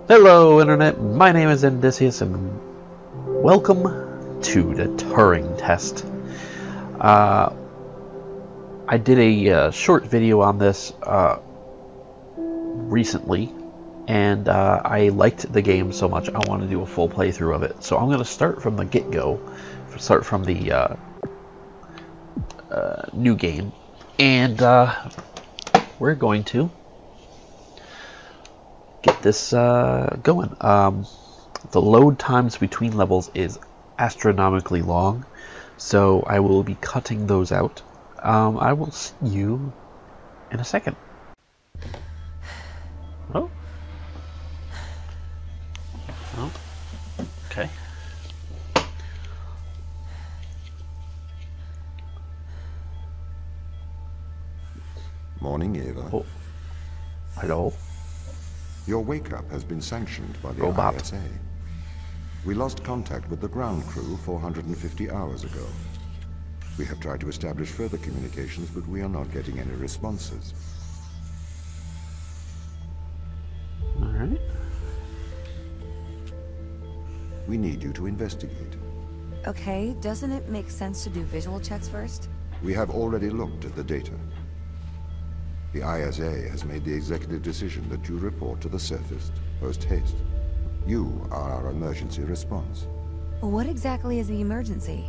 Hello Internet, my name is Andisius and welcome to the Turing Test. I did a short video on this recently, and I liked the game so much I want to do a full playthrough of it. So I'm going to start from the get-go, start from the new game, and we're going to get this going. The load times between levels is astronomically long, so I will be cutting those out. I will see you in a second. Oh. Oh. Okay. Morning, Eva. Oh. Hello. Your wake-up has been sanctioned by the Robot. ISA. We lost contact with the ground crew 450 hours ago. We have tried to establish further communications, but we are not getting any responses. All right. We need you to investigate. Okay, doesn't it make sense to do visual checks first? We have already looked at the data. The ISA has made the executive decision that you report to the surface post-haste. You are our emergency response. What exactly is the emergency?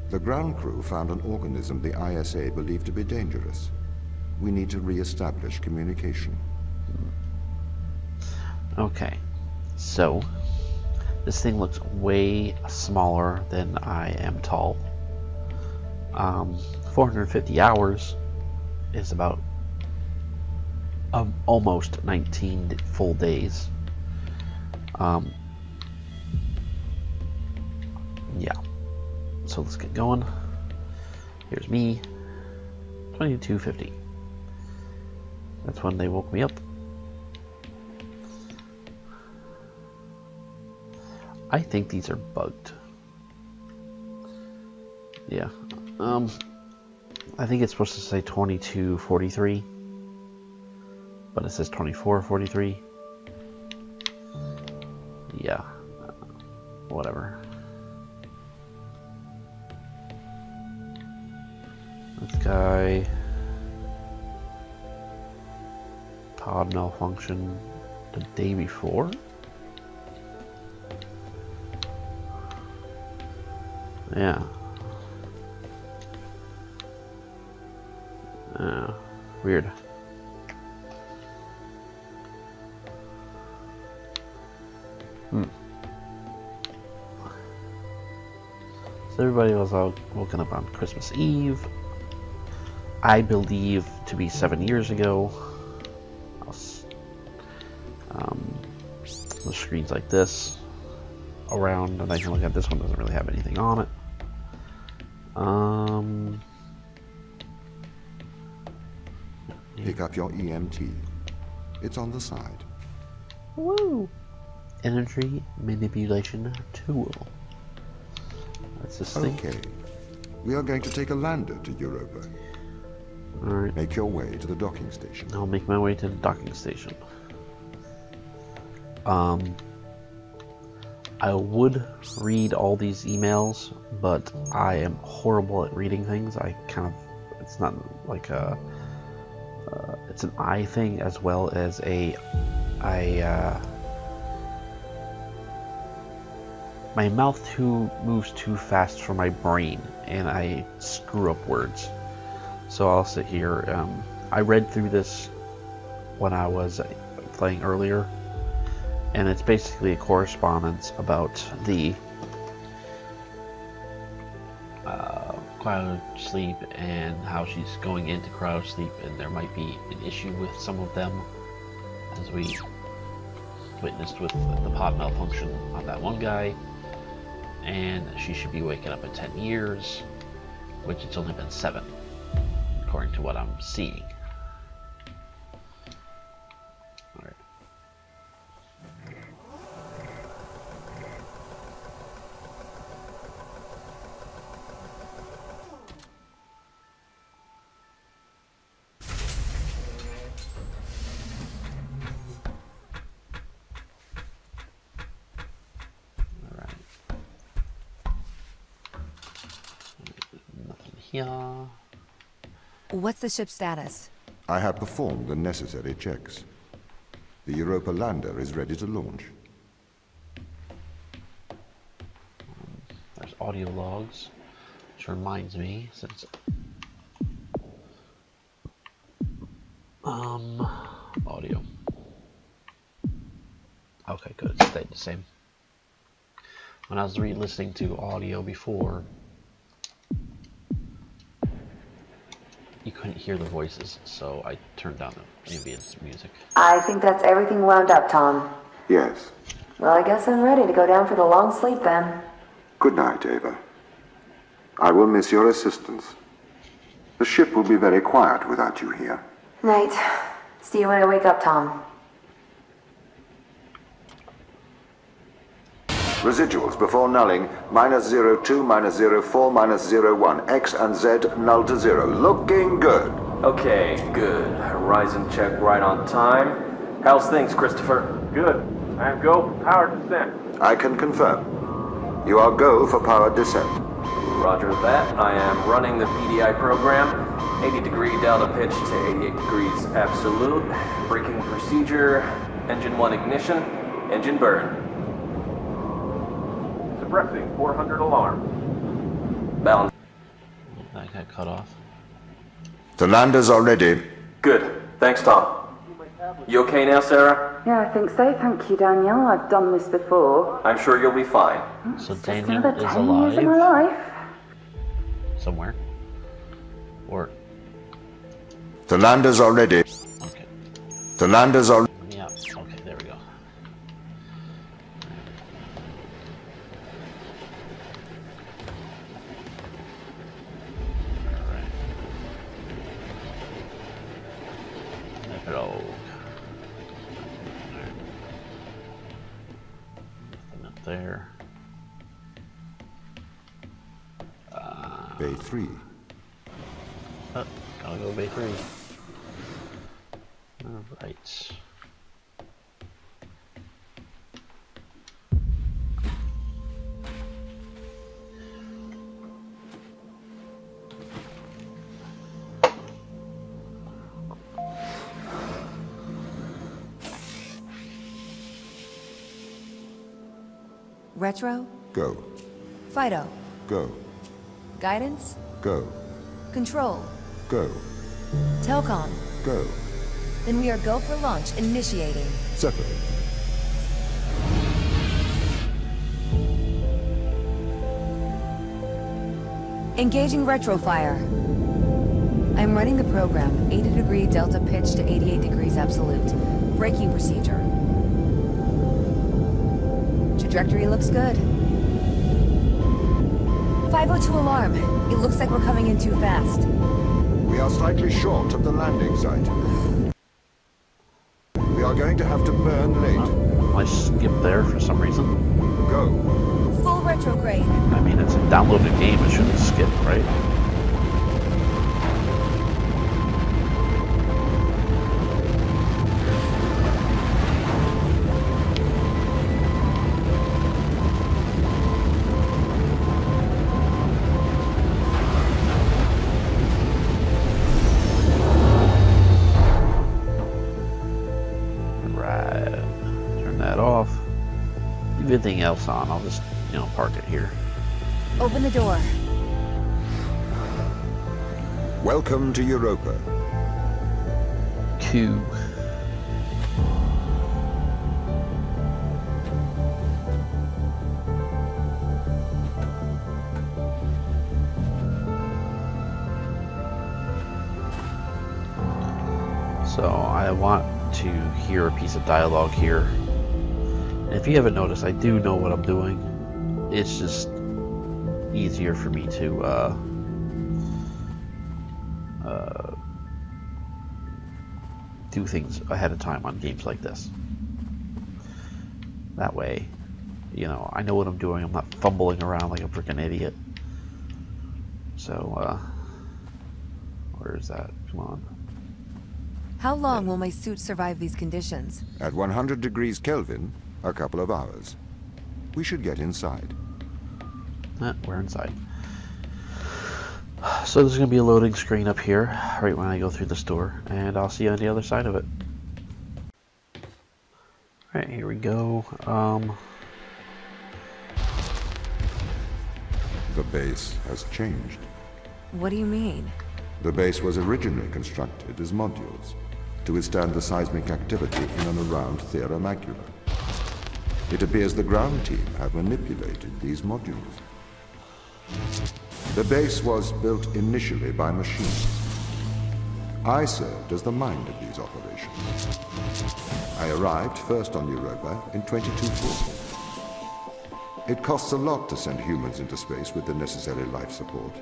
The ground crew found an organism the ISA believed to be dangerous. We need to re-establish communication. Okay. So, this thing looks way smaller than I am tall. 450 hours is about almost 19 full days. Yeah. So let's get going. Here's me. 2250. That's when they woke me up. I think these are bugged. Yeah. I think it's supposed to say 2243. But it says 2443. Yeah. Whatever. This guy. Pod malfunction the day before. Yeah. Weird. So everybody was all woken up on Christmas Eve. I believe to be 7 years ago. The screen's like this around, and I can look at this one. Doesn't really have anything on it. Pick up your EMT. It's on the side. Woo! Energy manipulation tool. That's this thing. Okay. We are going to take a lander to Europa. Alright. Make your way to the docking station. I'll make my way to the docking station. I would read all these emails, but I am horrible at reading things. It's not like it's an eye thing as well as my mouth moves too fast for my brain, and I screw up words. So I'll sit here. I read through this when I was playing earlier, and it's basically a correspondence about the cryo sleep and how she's going into cryo sleep, and there might be an issue with some of them, as we witnessed with the pod malfunction on that one guy. And she should be waking up in 10 years, which it's only been 7, according to what I'm seeing. Alright. Yeah. What's the ship's status? I have performed the necessary checks. The Europa lander is ready to launch. There's audio logs, which reminds me, since audio. Okay, good. It stayed the same. When I was re-listening to audio before, you couldn't hear the voices, so I turned down the ambient music. I think that's everything wound up, Tom. Yes. Well, I guess I'm ready to go down for the long sleep then. Good night, Ava. I will miss your assistance. The ship will be very quiet without you here. Night. See you when I wake up, Tom. Residuals before nulling, -02, -04, -01. X and Z null to 0. Looking good. Okay, good. Horizon check right on time. How's things, Christopher? Good. I am go for power descent. I can confirm. You are go for powered descent. Roger that. I am running the PDI program. 80-degree delta pitch to 88 degrees absolute. Braking procedure. Engine 1 ignition. Engine burn. Suppressing 400 alarm. Balance. That got cut off. The landers are ready. Good. Thanks, Tom. You okay now, Sarah? Yeah, I think so. Thank you, Daniel. I've done this before. I'm sure you'll be fine. So Just Daniel another is 10 years of my alive life. somewhere. Or The landers are ready. okay. The landers are... Yeah, okay, there we go. Alright. Prologue. Nothing up there. Bay 3. Oh, gotta go Bay 3. Alright. Retro? Go. Fido? Go. Guidance? Go. Control? Go. Telcom? Go. Then we are go for launch, initiating. Separate. Engaging retrofire. I'm running the program, 80-degree delta pitch to 88 degrees absolute. Braking procedure. Trajectory looks good. 502 alarm. It looks like we're coming in too fast. We are slightly short of the landing site. We are going to have to burn late. I skipped there for some reason. Go. Full retrograde. I mean, it's a downloaded game, it shouldn't skip, right? Everything else on, I'll just, park it here. Open the door. Welcome to Europa. Q. So I want to hear a piece of dialogue here. If you haven't noticed, I do know what I'm doing. It's just easier for me to do things ahead of time on games like this. That way, I know what I'm doing. I'm not fumbling around like a freaking idiot. So, where is that? Come on. How long will my suit survive these conditions? At 100 degrees Kelvin, a couple of hours. We should get inside. We're inside. So there's going to be a loading screen up here right when I go through this door, and I'll see you on the other side of it. Alright, here we go. The base has changed. What do you mean? The base was originally constructed as modules to withstand the seismic activity in and around Thera Macula. It appears the ground team have manipulated these modules. The base was built initially by machines. I served as the mind of these operations. I arrived first on Europa in 2240. It costs a lot to send humans into space with the necessary life support,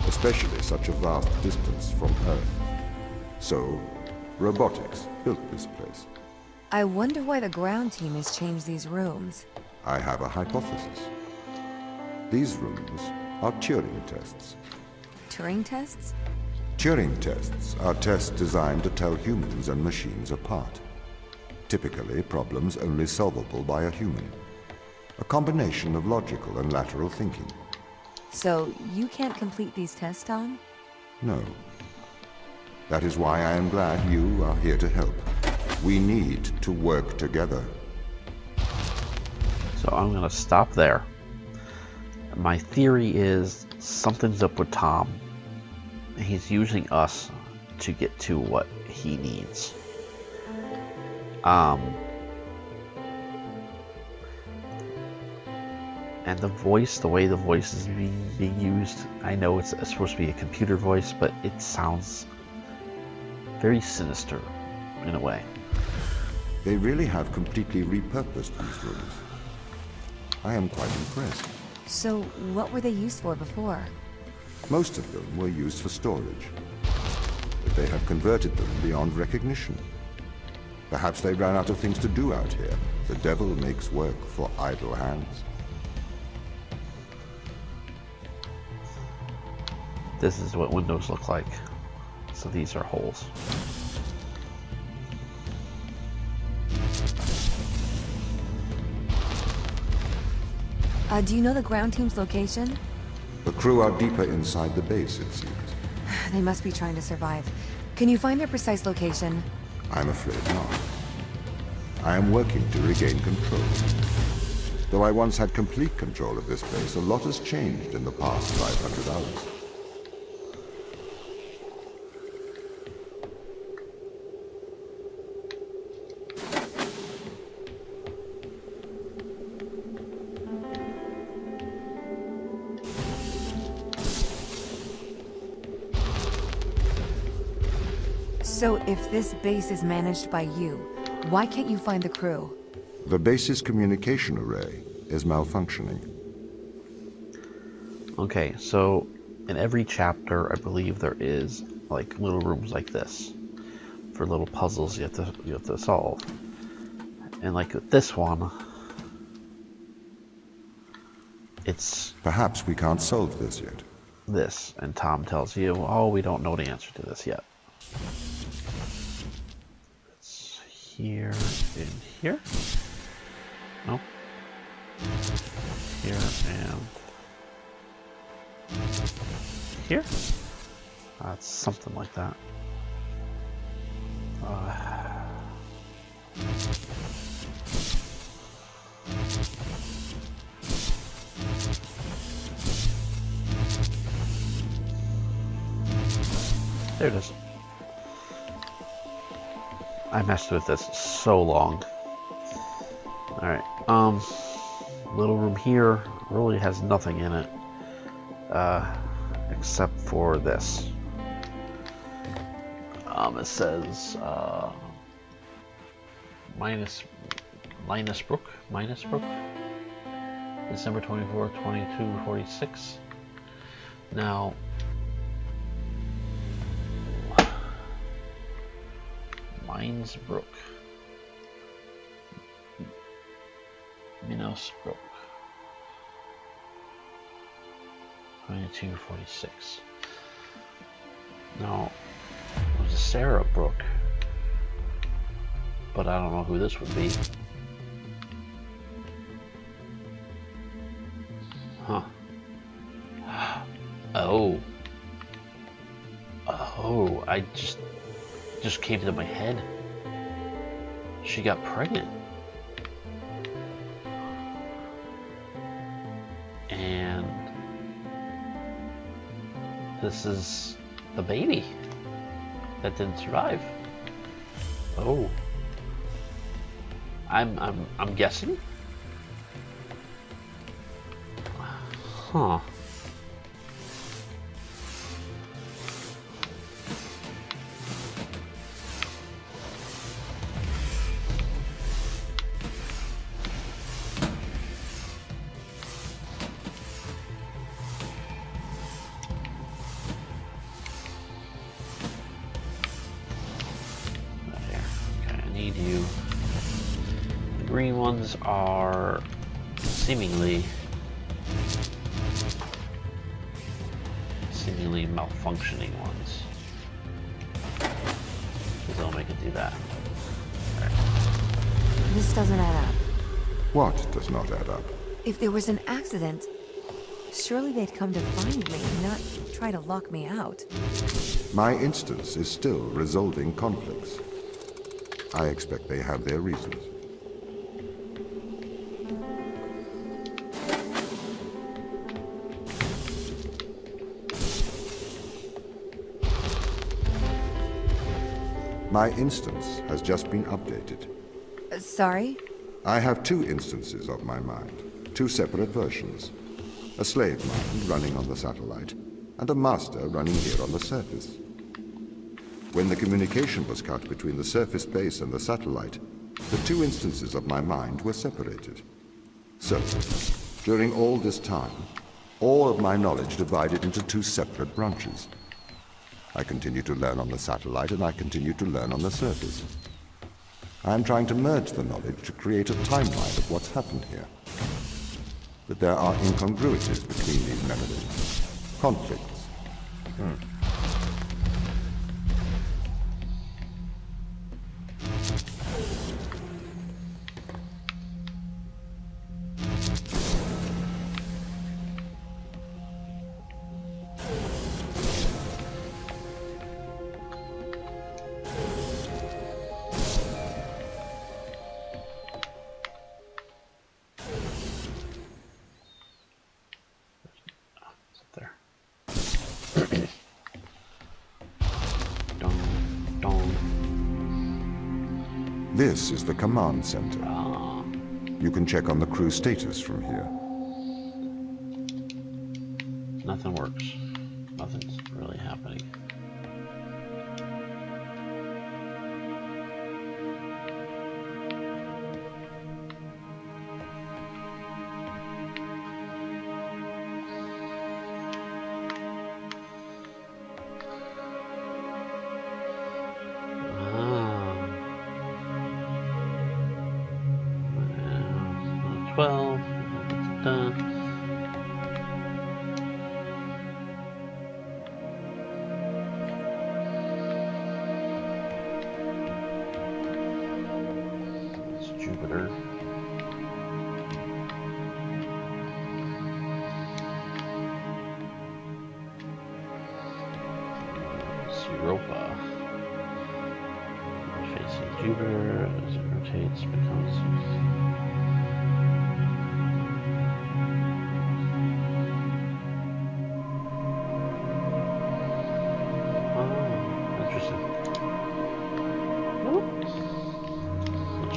especially such a vast distance from Earth. So, robotics built this place. I wonder why the ground team has changed these rooms. I have a hypothesis. These rooms are Turing tests. Turing tests? Turing tests are tests designed to tell humans and machines apart. Typically, problems only solvable by a human. A combination of logical and lateral thinking. So, you can't complete these tests, Tom? No. That is why I am glad you are here to help. We need to work together. So I'm going to stop there. My theory is something's up with Tom. He's using us to get to what he needs. And the voice, the way the voice is being used, I know it's supposed to be a computer voice, but it sounds very sinister in a way. They really have completely repurposed these rooms. I am quite impressed. So, what were they used for before? Most of them were used for storage. But they have converted them beyond recognition. Perhaps they ran out of things to do out here. The devil makes work for idle hands. This is what windows look like. So these are holes. Do you know the ground team's location? The crew are deeper inside the base, it seems. They must be trying to survive. Can you find their precise location? I'm afraid not. I am working to regain control. Though I once had complete control of this base, a lot has changed in the past 500 hours. So, if this base is managed by you, why can't you find the crew? The base's communication array is malfunctioning. Okay, so in every chapter, I believe there is like little rooms like this for little puzzles you have to solve. And like with this one, it's Perhaps we can't solve this yet. this, and Tom tells you, "Oh, we don't know the answer to this yet." It's here and here. Nope. Here and here. It's something like that. There it is. I messed with this so long. Alright, little room here really has nothing in it, except for this. It says, Linus Brook, December 24, 2246. Now, Minesbrook. Minosbrook. 2246. Now, there's a Sarah Brook, but I don't know who this would be. Huh. Oh, Oh, I just came to my head. She got pregnant. And this is the baby that didn't survive. Oh. I'm guessing. Huh. Green ones are seemingly malfunctioning ones. Because they'll make it do that. Right. This doesn't add up. What does not add up? If there was an accident, surely they'd come to find me, not try to lock me out. My instance is still resolving conflicts. I expect they have their reasons. My instance has just been updated. Sorry? I have two instances of my mind, two separate versions. A slave mind running on the satellite, and a master running here on the surface. When the communication was cut between the surface base and the satellite, the two instances of my mind were separated. So, during all this time, all of my knowledge divided into two separate branches. I continue to learn on the satellite, and I continue to learn on the surface. I am trying to merge the knowledge to create a timeline of what's happened here. But there are incongruities between these memories. Conflicts. This is the command center. You can check on the crew status from here. Nothing works. Nothing's really happening. Jupiter. Europa. Facing Jupiter as it rotates becomes.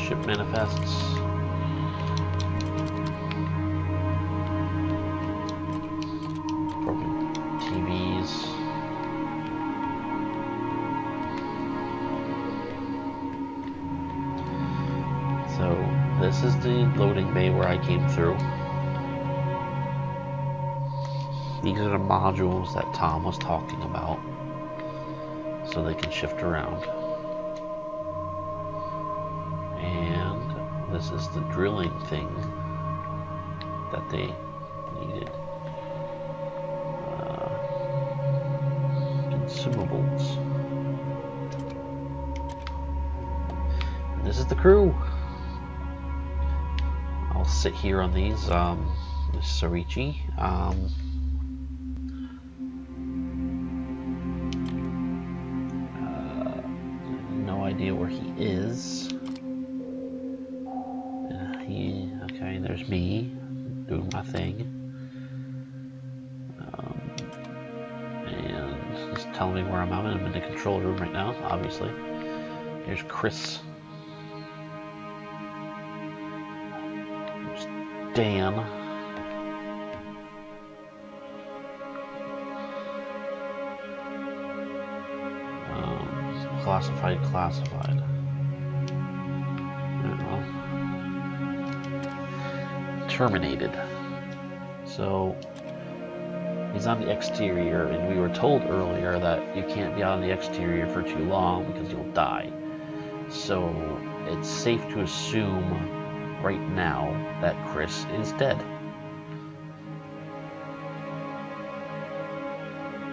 Ship manifests. Broken TVs. So this is the loading bay where I came through. These are the modules that Tom was talking about, so they can shift around. This is the drilling thing that they needed. Consumables. And this is the crew. I'll sit here on these. This is Sorichi. idea where he is. Okay, there's me doing my thing. And just telling me where I'm at. I'm in the control room right now, obviously. Here's Chris. There's Dan. Classified. Well, terminated. So he's on the exterior, and we were told earlier that you can't be on the exterior for too long because you'll die. So it's safe to assume right now that Chris is dead.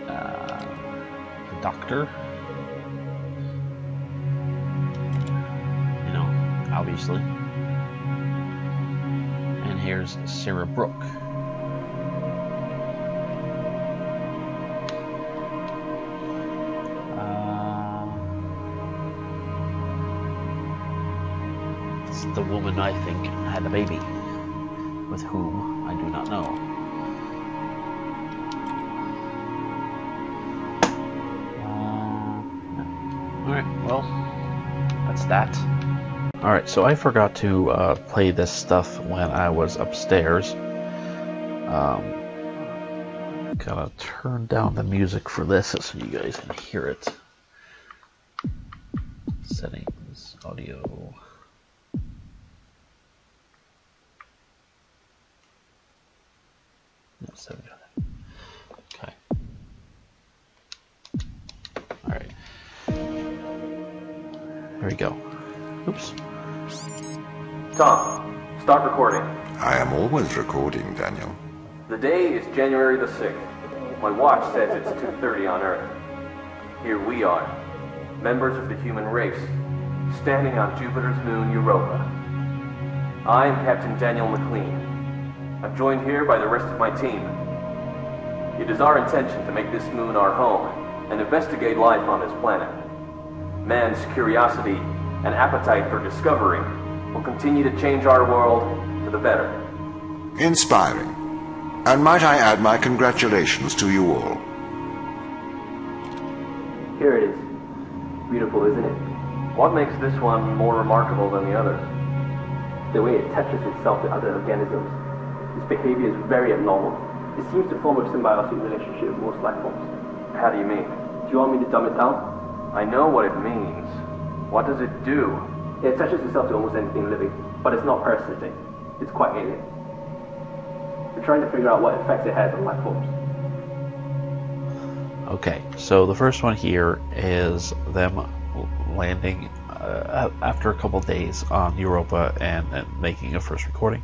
The doctor, obviously. And here's Sarah Brooke. This is the woman I think had a baby, with whom I do not know. Alright, well, that's that. Alright, so I forgot to play this stuff when I was upstairs. Gotta turn down the music for this so you guys can hear it. Settings, audio. No, 7. Okay. Alright. Here we go. Oops. Tom, start recording. I am always recording, Daniel. The day is January the 6th. My watch says it's 2:30 on Earth. Here we are, members of the human race, standing on Jupiter's moon Europa. I am Captain Daniel McLean. I'm joined here by the rest of my team. It is our intention to make this moon our home and investigate life on this planet. Man's curiosity and appetite for discovery will continue to change our world for the better. Inspiring. And might I add my congratulations to you all. Here it is. Beautiful, isn't it? What makes this one more remarkable than the others? The way it attaches itself to other organisms. Its behavior is very abnormal. It seems to form a symbiotic relationship with most life forms. How do you mean? Do you want me to dumb it down? I know what it means. What does it do? It attaches itself to almost anything living, but it's not parasitic. It's quite alien. We're trying to figure out what effects it has on life forms. Okay, so the first one here is them landing after a couple days on Europa and making a first recording.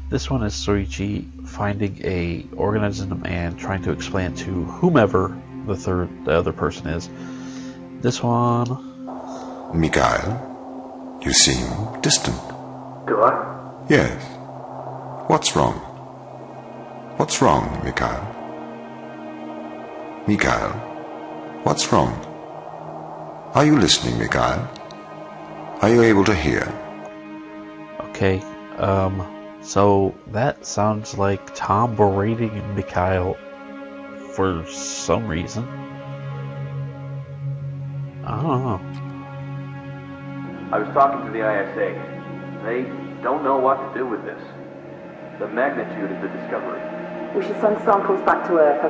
This one is Soichi finding a organism and trying to explain it to whomever the other person is. This one... Mikhail, you seem distant. Do I? Yes. What's wrong? What's wrong, Mikhail? Mikhail, what's wrong? Are you listening, Mikhail? Are you able to hear? Okay, so that sounds like Tom berating Mikhail for some reason. I don't know. I was talking to the ISA. They don't know what to do with this. The magnitude of the discovery. We should send samples back to Earth.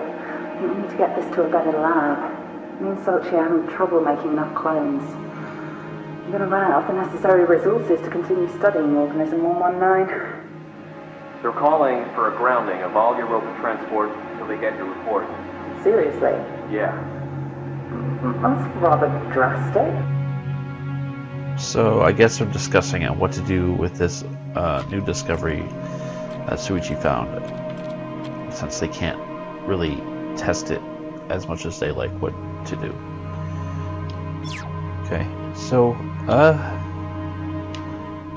We need to get this to a better lab. Me and Sochi are having trouble making enough clones. I'm going to run out of the necessary resources to continue studying Organism 119. They're calling for a grounding of all Europa transport until they get your report. Seriously? Yeah. That's rather drastic. So I guess they're discussing what to do with this new discovery that Soichi found, since they can't really test it as much as they like what to do. Okay, so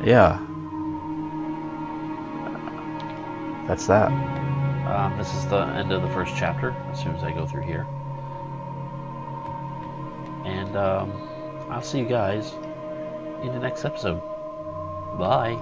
yeah, that's that. This is the end of the first chapter. As soon as I go through here, and I'll see you guys in the next episode. Bye.